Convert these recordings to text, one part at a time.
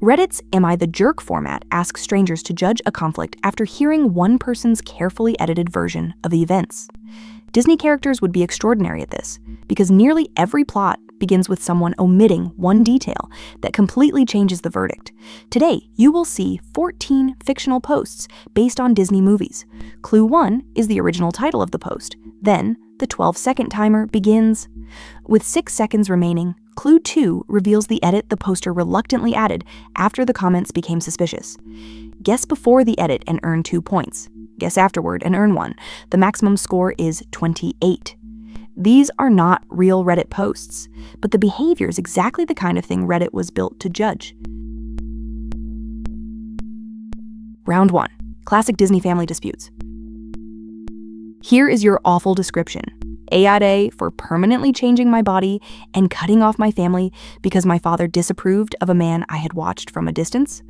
Reddit's Am I the Jerk format asks strangers to judge a conflict after hearing one person's carefully edited version of the events. Disney characters would be extraordinary at this, because nearly every plot begins with someone omitting one detail that completely changes the verdict. Today, you will see 14 fictional posts based on Disney movies. Clue 1 is the original title of the post. Then, the 12-second timer begins. With 6 seconds remaining, Clue 2 reveals the edit the poster reluctantly added after the comments became suspicious. Guess before the edit and earn 2 points. Guess afterward and earn 1. The maximum score is 28. These are not real Reddit posts, but the behavior is exactly the kind of thing Reddit was built to judge. Round 1. Classic Disney family disputes. Here is your awful description. AITA for permanently changing my body and cutting off my family because my father disapproved of a man I had watched from a distance.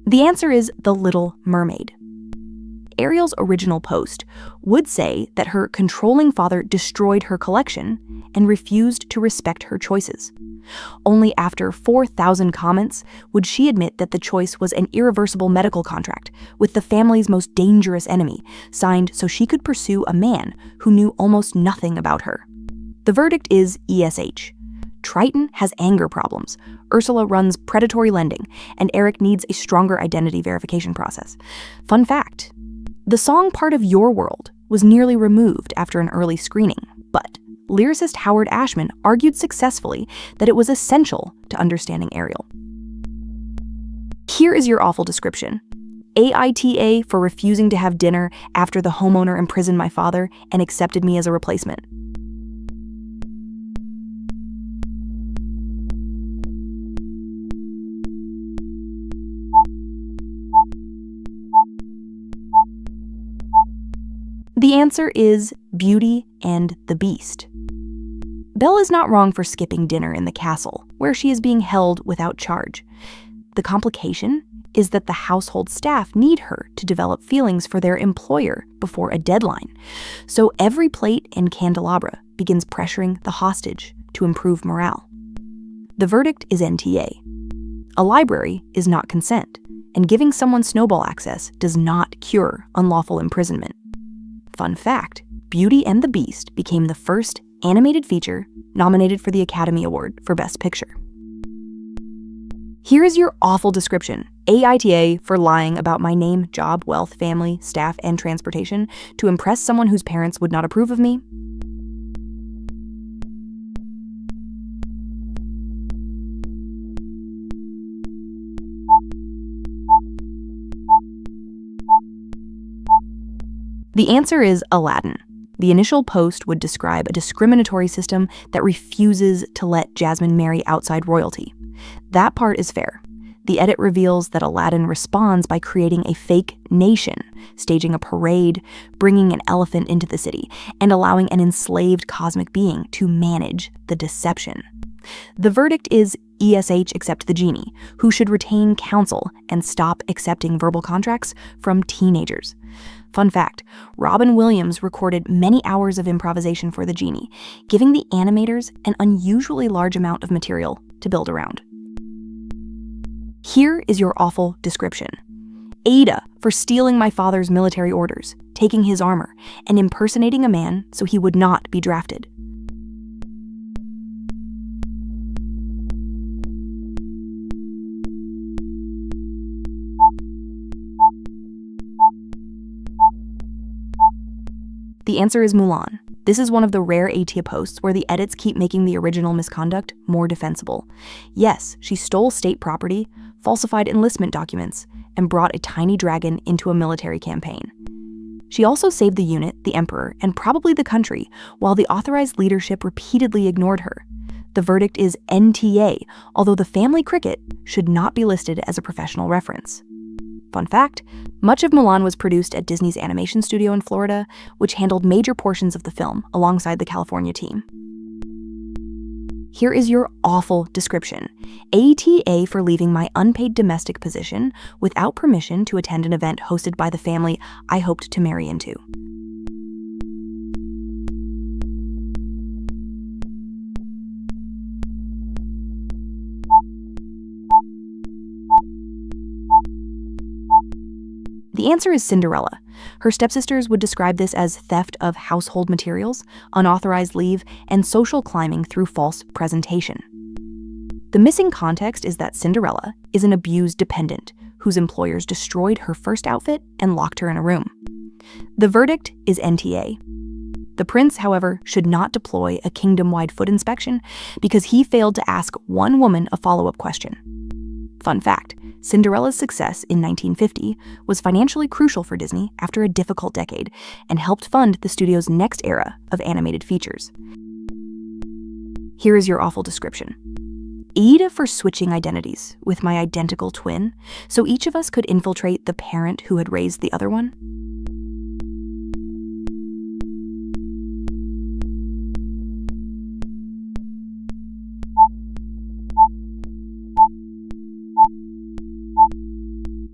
The answer is The Little Mermaid. Ariel's original post would say that her controlling father destroyed her collection and refused to respect her choices. Only after 4,000 comments would she admit that the choice was an irreversible medical contract with the family's most dangerous enemy, signed so she could pursue a man who knew almost nothing about her. The verdict is ESH. Triton has anger problems, Ursula runs predatory lending, and Eric needs a stronger identity verification process. Fun fact, the song Part of Your World was nearly removed after an early screening, but lyricist Howard Ashman argued successfully that it was essential to understanding Ariel. Here is your awful description. AITA for refusing to have dinner after the homeowner imprisoned my father and accepted me as a replacement. The answer is Beauty and the Beast. Belle is not wrong for skipping dinner in the castle, where she is being held without charge. The complication is that the household staff need her to develop feelings for their employer before a deadline. So every plate and candelabra begins pressuring the hostage to improve morale. The verdict is NTA. A library is not consent, and giving someone snowball access does not cure unlawful imprisonment. Fun fact, Beauty and the Beast became the first animated feature nominated for the Academy Award for Best Picture. Here is your awful description. AITA for lying about my name, job, wealth, family, staff, and transportation to impress someone whose parents would not approve of me. The answer is Aladdin. The initial post would describe a discriminatory system that refuses to let Jasmine marry outside royalty. That part is fair. The edit reveals that Aladdin responds by creating a fake nation, staging a parade, bringing an elephant into the city, and allowing an enslaved cosmic being to manage the deception. The verdict is ESH except the genie, who should retain counsel and stop accepting verbal contracts from teenagers. Fun fact, Robin Williams recorded many hours of improvisation for the genie, giving the animators an unusually large amount of material to build around. Here is your awful description. AITA for stealing my father's military orders, taking his armor, and impersonating a man so he would not be drafted. The answer is Mulan. This is one of the rare AITA posts where the edits keep making the original misconduct more defensible. Yes, she stole state property, falsified enlistment documents, and brought a tiny dragon into a military campaign. She also saved the unit, the emperor, and probably the country, while the authorized leadership repeatedly ignored her. The verdict is NTA, although the family cricket should not be listed as a professional reference. Fun fact, much of Mulan was produced at Disney's animation studio in Florida, which handled major portions of the film alongside the California team. Here is your awful description. ATA for leaving my unpaid domestic position without permission to attend an event hosted by the family I hoped to marry into. The answer is Cinderella. Her stepsisters would describe this as theft of household materials, unauthorized leave, and social climbing through false presentation. The missing context is that Cinderella is an abused dependent whose employers destroyed her first outfit and locked her in a room. The verdict is NTA. The prince, however, should not deploy a kingdom-wide foot inspection because he failed to ask one woman a follow-up question. Fun fact, Cinderella's success in 1950 was financially crucial for Disney after a difficult decade and helped fund the studio's next era of animated features. Here is your awful description. AITA for switching identities with my identical twin, so each of us could infiltrate the parent who had raised the other one.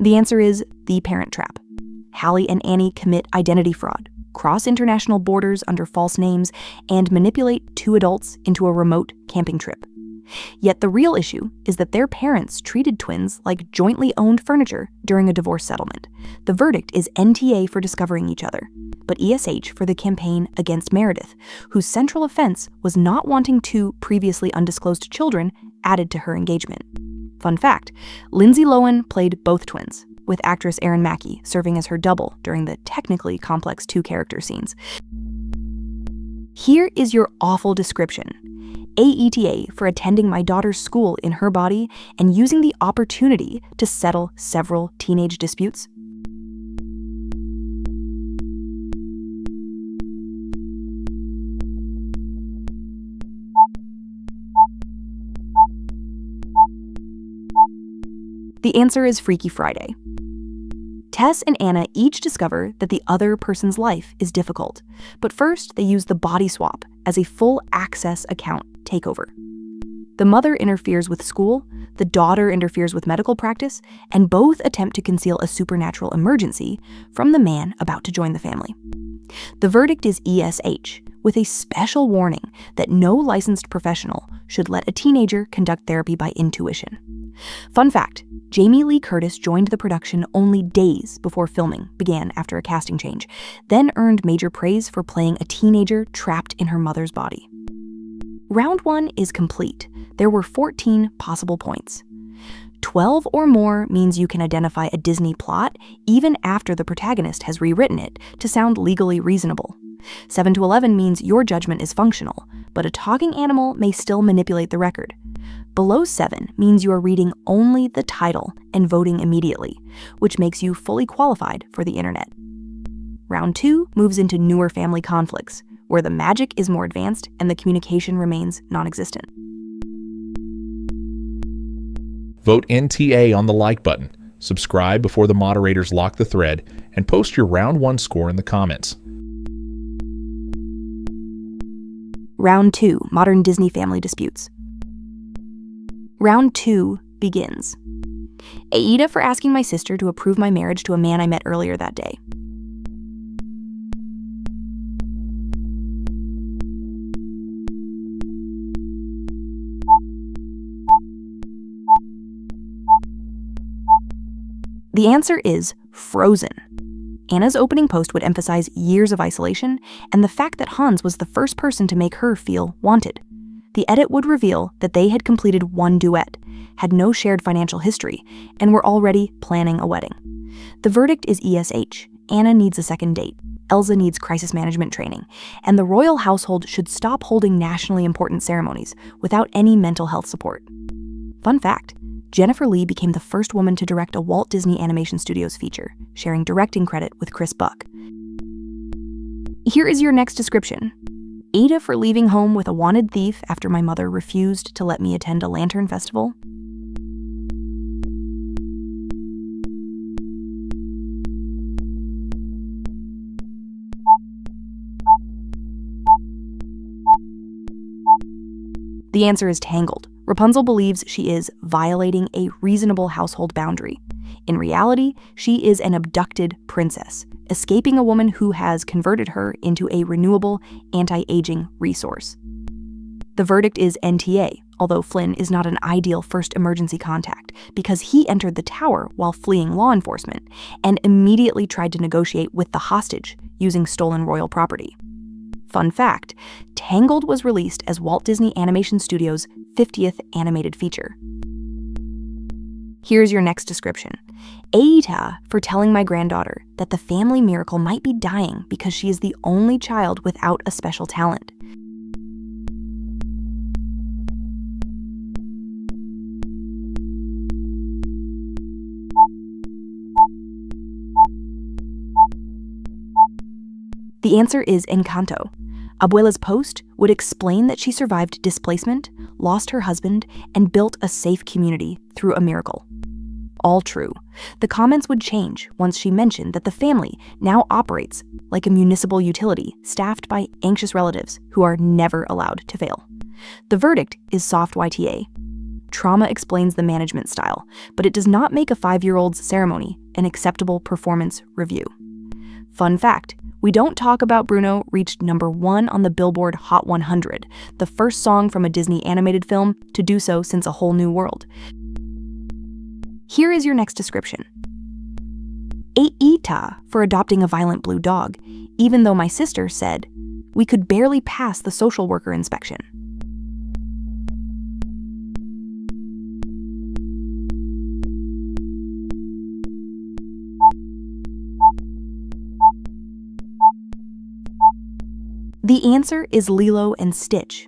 The answer is The Parent Trap. Hallie and Annie commit identity fraud, cross international borders under false names, and manipulate two adults into a remote camping trip. Yet the real issue is that their parents treated twins like jointly owned furniture during a divorce settlement. The verdict is NTA for discovering each other, but ESH for the campaign against Meredith, whose central offense was not wanting two previously undisclosed children added to her engagement. Fun fact, Lindsay Lohan played both twins, with actress Erin Mackey serving as her double during the technically complex two-character scenes. Here is your awful description. AETA for attending my daughter's school in her body and using the opportunity to settle several teenage disputes. The answer is Freaky Friday. Tess and Anna each discover that the other person's life is difficult, but first they use the body swap as a full access account takeover. The mother interferes with school, the daughter interferes with medical practice, and both attempt to conceal a supernatural emergency from the man about to join the family. The verdict is ESH, with a special warning that no licensed professional should let a teenager conduct therapy by intuition. Fun fact, Jamie Lee Curtis joined the production only days before filming began after a casting change, then earned major praise for playing a teenager trapped in her mother's body. Round 1 is complete. There were 14 possible points. 12 or more means you can identify a Disney plot even after the protagonist has rewritten it to sound legally reasonable. 7 to 11 means your judgment is functional, but a talking animal may still manipulate the record. Below 7 means you are reading only the title and voting immediately, which makes you fully qualified for the internet. Round 2 moves into newer family conflicts, where the magic is more advanced and the communication remains non-existent. Vote NTA on the like button, subscribe before the moderators lock the thread, and post your round 1 score in the comments. Round 2, Modern Disney Family Disputes. Round 2 begins. AITA for asking my sister to approve my marriage to a man I met earlier that day. The answer is Frozen. Anna's opening post would emphasize years of isolation and the fact that Hans was the first person to make her feel wanted. The edit would reveal that they had completed one duet, had no shared financial history, and were already planning a wedding. The verdict is ESH. Anna needs a second date. Elsa needs crisis management training, and the royal household should stop holding nationally important ceremonies without any mental health support. Fun fact, Jennifer Lee became the first woman to direct a Walt Disney Animation Studios feature, sharing directing credit with Chris Buck. Here is your next description. AITA for leaving home with a wanted thief after my mother refused to let me attend a lantern festival. The The answer is Tangled. Rapunzel believes she is violating a reasonable household boundary. In reality, she is an abducted princess, escaping a woman who has converted her into a renewable, anti-aging resource. The verdict is NTA, although Flynn is not an ideal first emergency contact because he entered the tower while fleeing law enforcement and immediately tried to negotiate with the hostage using stolen royal property. Fun fact, Tangled was released as Walt Disney Animation Studios' 50th animated feature. Here's your next description. AITA for telling my granddaughter that the family miracle might be dying because she is the only child without a special talent. The answer is Encanto. Abuela's post would explain that she survived displacement, lost her husband, and built a safe community through a miracle. All true. The comments would change once she mentioned that the family now operates like a municipal utility staffed by anxious relatives who are never allowed to fail. The verdict is soft YTA. Trauma explains the management style, but it does not make a 5-year-old's ceremony an acceptable performance review. Fun fact, we Don't Talk About Bruno reached #1 on the Billboard Hot 100, the first song from a Disney animated film to do so since A Whole New World. Here is your next description. AITA for adopting a violent blue dog, even though my sister said we could barely pass the social worker inspection. The answer is Lilo and Stitch.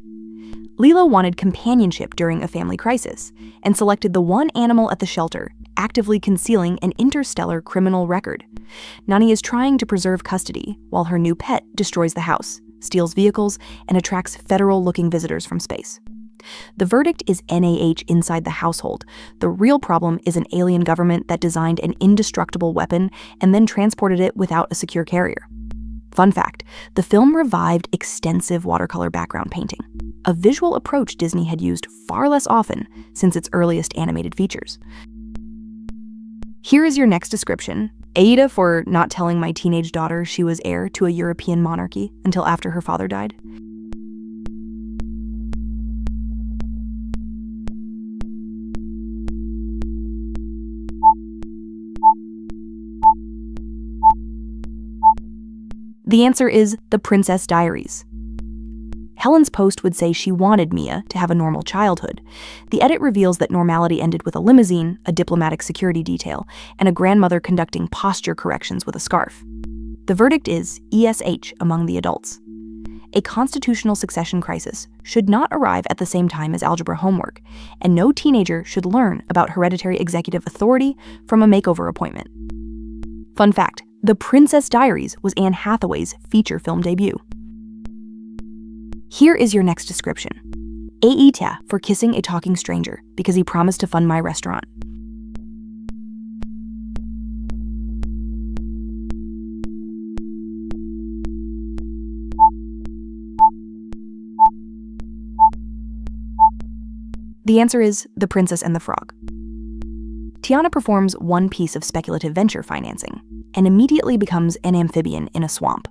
Lilo wanted companionship during a family crisis and selected the one animal at the shelter actively concealing an interstellar criminal record. Nani is trying to preserve custody while her new pet destroys the house, steals vehicles, and attracts federal-looking visitors from space. The verdict is NaH inside the household. The real problem is an alien government that designed an indestructible weapon and then transported it without a secure carrier. Fun fact, the film revived extensive watercolor background painting, a visual approach Disney had used far less often since its earliest animated features. Here is your next description. AITA for not telling my teenage daughter she was heir to a European monarchy until after her father died. The answer is The Princess Diaries. Helen's post would say she wanted Mia to have a normal childhood. The edit reveals that normality ended with a limousine, a diplomatic security detail, and a grandmother conducting posture corrections with a scarf. The verdict is ESH among the adults. A constitutional succession crisis should not arrive at the same time as algebra homework, and no teenager should learn about hereditary executive authority from a makeover appointment. Fun fact, The Princess Diaries was Anne Hathaway's feature film debut. Here is your next description. AITA for kissing a talking stranger because he promised to fund my restaurant. The answer is The Princess and the Frog. Tiana performs one piece of speculative venture financing and immediately becomes an amphibian in a swamp.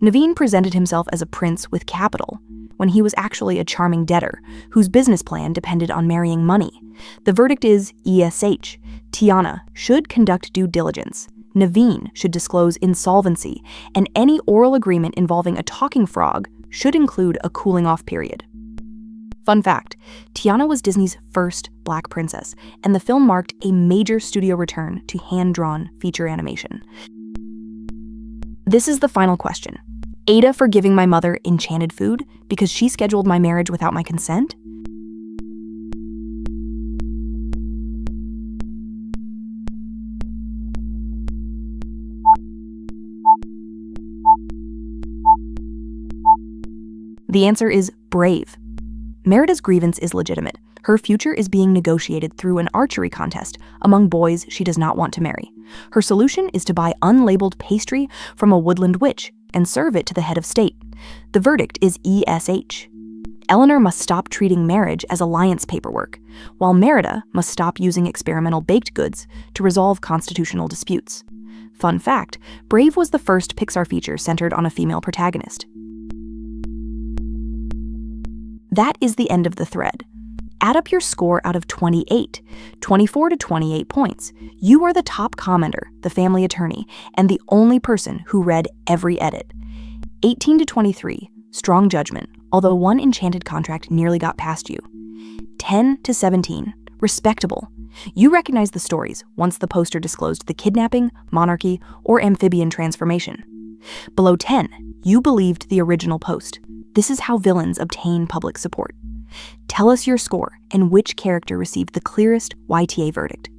Naveen presented himself as a prince with capital when he was actually a charming debtor whose business plan depended on marrying money. The verdict is ESH. Tiana should conduct due diligence. Naveen should disclose insolvency, and any oral agreement involving a talking frog should include a cooling-off period. Fun fact, Tiana was Disney's first Black princess, and the film marked a major studio return to hand-drawn feature animation. This is the final question. AITA for giving my mother enchanted food because she scheduled my marriage without my consent? The answer is brave. Merida's grievance is legitimate. Her future is being negotiated through an archery contest among boys she does not want to marry. Her solution is to buy unlabeled pastry from a woodland witch and serve it to the head of state. The verdict is ESH. Eleanor must stop treating marriage as alliance paperwork, while Merida must stop using experimental baked goods to resolve constitutional disputes. Fun fact, Brave was the first Pixar feature centered on a female protagonist. That is the end of the thread. Add up your score out of 28, 24 to 28 points. You are the top commenter, the family attorney, and the only person who read every edit. 18 to 23, strong judgment, although one enchanted contract nearly got past you. 10 to 17, respectable. You recognize the stories once the poster disclosed the kidnapping, monarchy, or amphibian transformation. Below 10, you believed the original post. This is how villains obtain public support. Tell us your score and which character received the clearest YTA verdict.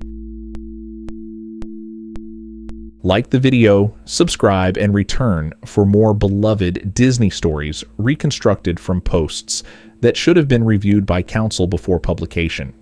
Like the video, subscribe, and return for more beloved Disney stories reconstructed from posts that should have been reviewed by counsel before publication.